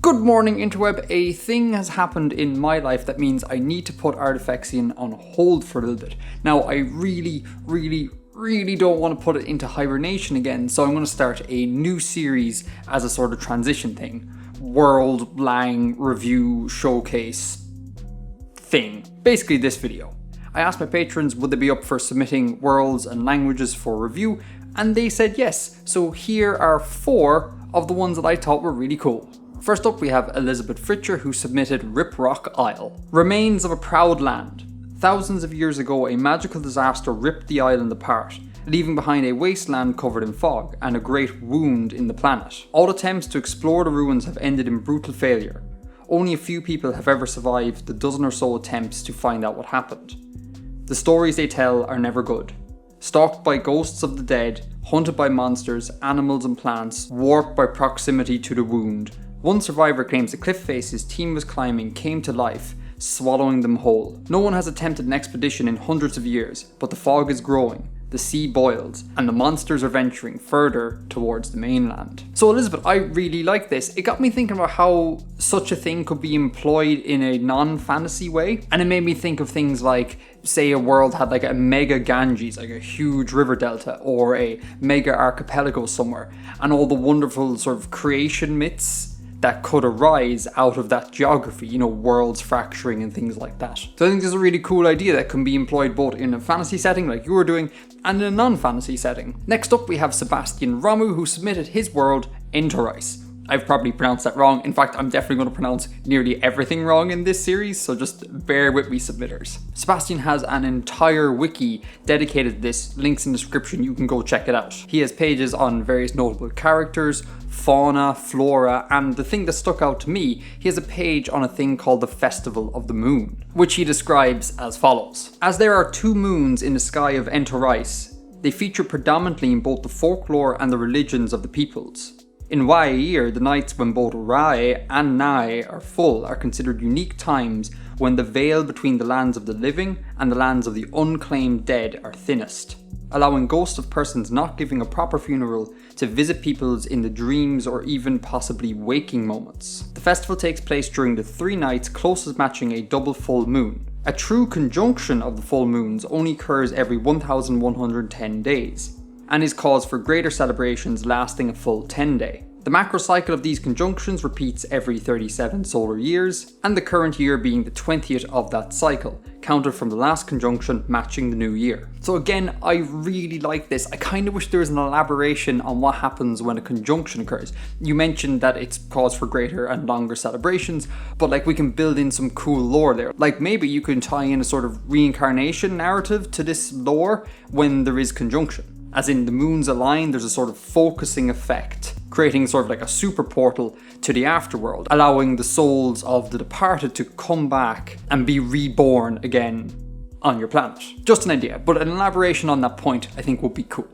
Good morning, interweb. A thing has happened in my life that means I need to put Artifexian on hold for a little bit. Now, I really don't want to put it into hibernation again, so I'm going to start a new series as a sort of transition thing. World Lang Review Showcase thing. Basically this video. I asked my patrons would they be up for submitting worlds and languages for review, and they said yes. So here are 4 of the ones that I thought were really cool. First up we have Elizabeth Fritcher, who submitted Riprock Isle. Remains of a proud land. Thousands of years ago a magical disaster ripped the island apart, leaving behind a wasteland covered in fog and a great wound in the planet. All attempts to explore the ruins have ended in brutal failure. Only a few people have ever survived the dozen or so attempts to find out what happened. The stories they tell are never good. Stalked by ghosts of the dead, hunted by monsters, animals and plants, warped by proximity to the wound. One survivor claims the cliff face his team was climbing came to life, swallowing them whole. No one has attempted an expedition in hundreds of years, but the fog is growing, the sea boils, and the monsters are venturing further towards the mainland. So Elizabeth, I really like this. It got me thinking about how such a thing could be employed in a non-fantasy way, and it made me think of things like, say a world had like a mega Ganges, like a huge river delta, or a mega archipelago somewhere, and all the wonderful sort of creation myths that could arise out of that geography, you know, worlds fracturing and things like that. So I think this is a really cool idea that can be employed both in a fantasy setting like you were doing and in a non-fantasy setting. Next up we have Sebastian Romu, who submitted his world Enterice. I've probably pronounced that wrong. In fact, I'm definitely going to pronounce nearly everything wrong in this series, so just bear with me, submitters. Sebastian has an entire wiki dedicated to this, links in the description, you can go check it out. He has pages on various notable characters, fauna, flora, and the thing that stuck out to me, he has a page on a thing called the Festival of the Moon, which he describes as follows. As there are 2 moons in the sky of Enterice, they feature predominantly in both the folklore and the religions of the peoples. In Hooyer, the nights when both Rae and Nae are full are considered unique times when the veil between the lands of the living and the lands of the unclaimed dead are thinnest, allowing ghosts of persons not giving a proper funeral to visit peoples in the dreams or even possibly waking moments. The festival takes place during the 3 nights closest matching a double full moon. A true conjunction of the full moons only occurs every 1110 days, and is cause for greater celebrations lasting a full 10 day. The macro cycle of these conjunctions repeats every 37 solar years, and the current year being the 20th of that cycle, counted from the last conjunction matching the new year. So again, I really like this. I kind of wish there was an elaboration on what happens when a conjunction occurs. You mentioned that it's cause for greater and longer celebrations, but like we can build in some cool lore there. Like maybe you can tie in a sort of reincarnation narrative to this lore when there is conjunction. As in the moons align, there's a sort of focusing effect, creating sort of like a super portal to the afterworld, allowing the souls of the departed to come back and be reborn again on your planet. Just an idea, but an elaboration on that point I think would be cool.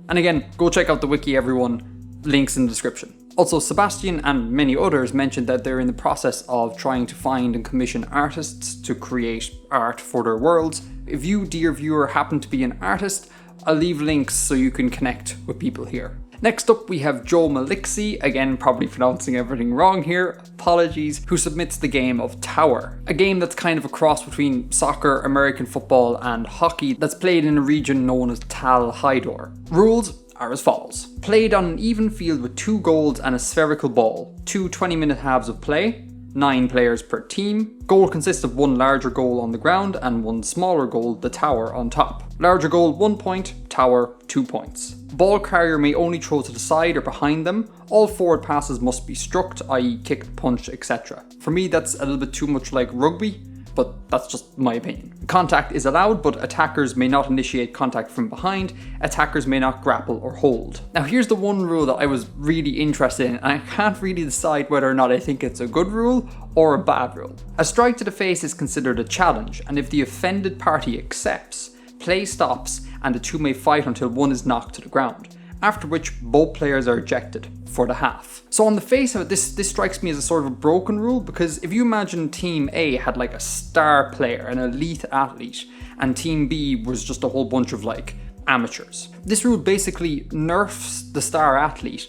And again, go check out the wiki, everyone, links in the description. Also, Sebastian and many others mentioned that they're in the process of trying to find and commission artists to create art for their worlds. If you, dear viewer, happen to be an artist, I'll leave links so you can connect with people here. Next up we have Joe Maliksi, again probably pronouncing everything wrong here, apologies, who submits the game of Tower. A game that's kind of a cross between soccer, American football and hockey that's played in a region known as Tal Haidor. Rules are as follows. Played on an even field with 2 goals and a spherical ball, 2 20-minute halves of play, 9 players per team. Goal consists of 1 larger goal on the ground and 1 smaller goal, the tower, on top. Larger goal 1 point, tower 2 points. Ball carrier may only throw to the side or behind them. All forward passes must be struck, i.e. kicked, punched, etc. For me that's a little bit too much like rugby, but that's just my opinion. Contact is allowed, but attackers may not initiate contact from behind. Attackers may not grapple or hold. Now here's the one rule that I was really interested in, and I can't really decide whether or not I think it's a good rule or a bad rule. A strike to the face is considered a challenge, and if the offended party accepts, play stops and the 2 may fight until one is knocked to the ground, after which both players are ejected for the half. So on the face of it, this strikes me as a sort of a broken rule, because if you imagine Team A had like a star player, an elite athlete, and Team B was just a whole bunch of like amateurs. This rule basically nerfs the star athlete,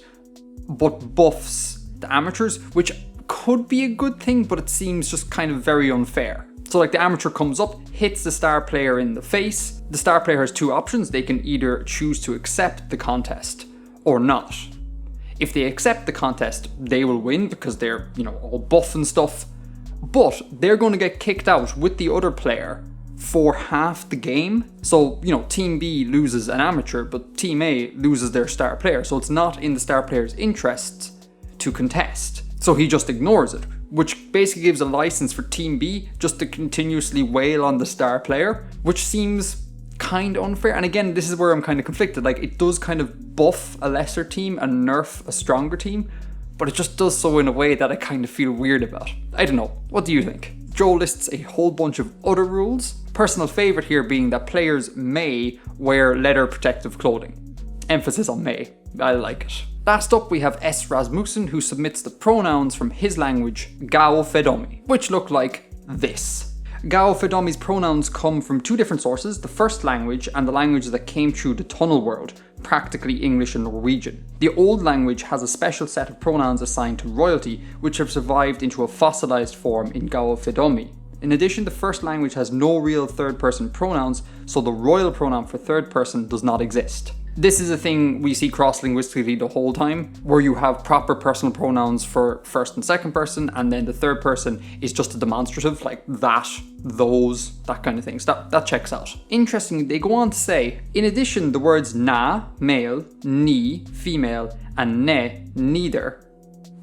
but buffs the amateurs, which could be a good thing, but it seems just kind of very unfair. So like the amateur comes up, hits the star player in the face. The star player has two options. They can either choose to accept the contest or not. If they accept the contest, they will win because they're, all buff and stuff. But they're going to get kicked out with the other player for half the game. So, Team B loses an amateur, but Team A loses their star player. So it's not in the star player's interests to contest. So he just ignores it, which basically gives a license for Team B just to continuously wail on the star player, which seems kind of unfair. And again, this is where I'm kind of conflicted. Like, it does kind of buff a lesser team and nerf a stronger team, but it just does so in a way that I kind of feel weird about. I don't know. What do you think? Joe lists a whole bunch of other rules. Personal favourite here being that players may wear leather protective clothing. Emphasis on may. I like it. Last up, we have S. Rasmussen, who submits the pronouns from his language, Gaofedomi, which look like this. Gaofedomi's pronouns come from two different sources, the first language and the language that came through the tunnel world, practically English and Norwegian. The old language has a special set of pronouns assigned to royalty, which have survived into a fossilized form in Gaofedomi. In addition, the first language has no real third-person pronouns, so the royal pronoun for third person does not exist. This is a thing we see cross-linguistically the whole time, where you have proper personal pronouns for first and second person, and then the third person is just a demonstrative, like that, those, that kind of thing. So that checks out. Interestingly, they go on to say, in addition, the words na, male, ni, female, and ne, neither,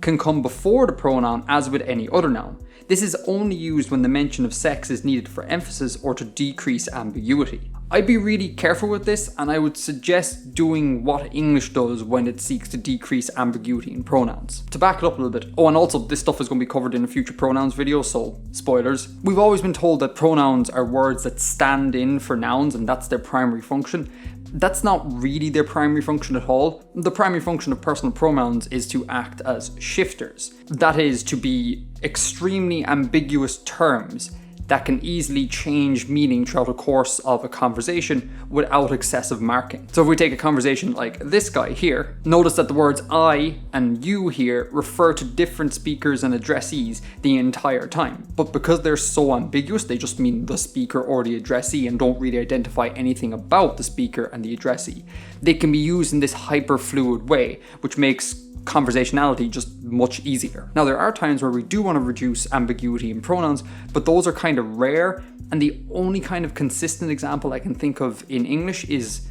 can come before the pronoun as with any other noun. This is only used when the mention of sex is needed for emphasis or to decrease ambiguity. I'd be really careful with this, and I would suggest doing what English does when it seeks to decrease ambiguity in pronouns. To back it up a little bit, and also this stuff is going to be covered in a future pronouns video, so spoilers. We've always been told that pronouns are words that stand in for nouns and that's their primary function. That's not really their primary function at all. The primary function of personal pronouns is to act as shifters. That is, to be extremely ambiguous terms that can easily change meaning throughout the course of a conversation without excessive marking. So if we take a conversation like this guy here, notice that the words I and you here refer to different speakers and addressees the entire time. But because they're so ambiguous, they just mean the speaker or the addressee and don't really identify anything about the speaker and the addressee. They can be used in this hyper-fluid way, which makes conversationality just much easier. Now, there are times where we do want to reduce ambiguity in pronouns, but those are kind of rare, and the only kind of consistent example I can think of in English is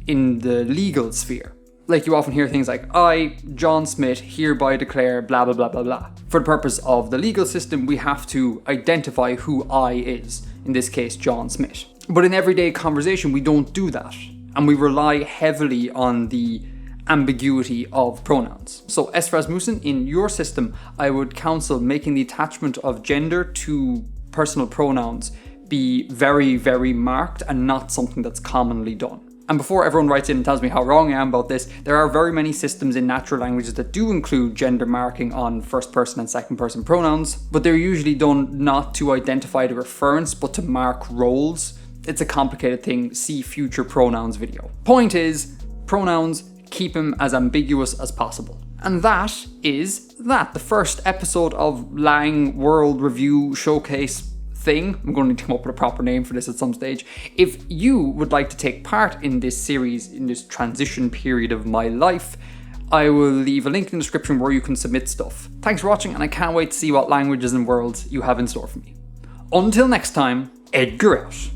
in the legal sphere. Like, you often hear things like, I, John Smith, hereby declare blah blah blah blah blah. For the purpose of the legal system, we have to identify who I is, in this case John Smith. But in everyday conversation, we don't do that, and we rely heavily on the ambiguity of pronouns. So S. Rasmussen, in your system, I would counsel making the attachment of gender to personal pronouns be very, very marked and not something that's commonly done. And before everyone writes in and tells me how wrong I am about this, there are very many systems in natural languages that do include gender marking on first person and second person pronouns, but they're usually done not to identify the reference, but to mark roles. It's a complicated thing. See future pronouns video. Point is, pronouns, keep them as ambiguous as possible. And that is that. The first episode of Lang World Review Showcase thing. I'm going to need to come up with a proper name for this at some stage. If you would like to take part in this series, in this transition period of my life, I will leave a link in the description where you can submit stuff. Thanks for watching, and I can't wait to see what languages and worlds you have in store for me. Until next time, Edgar out.